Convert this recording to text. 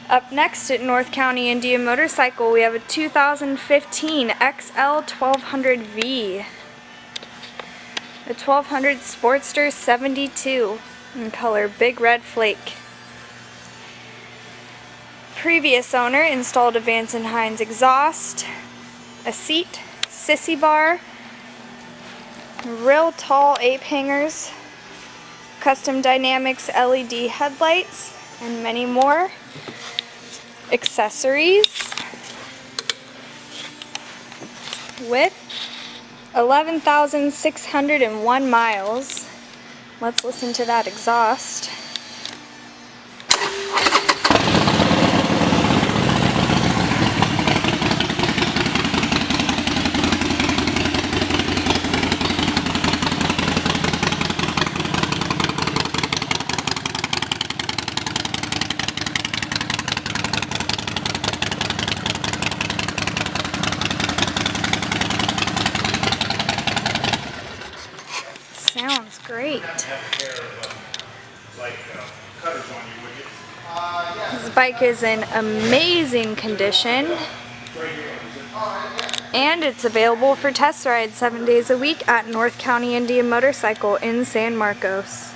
Up next at North County Indian Motorcycle, we have a 2015 XL 1200V. The 1200 Sportster 72 in color Big Red Flake. Previous owner installed a Vance & Hines exhaust, a seat, sissy bar, real tall ape hangers, custom dynamics LED headlights, and many more. Accessories with 11,601 miles. Let's listen to that exhaust. Sounds great. This bike is in amazing condition, and it's available for test rides 7 days a week at North County Indian Motorcycle in San Marcos.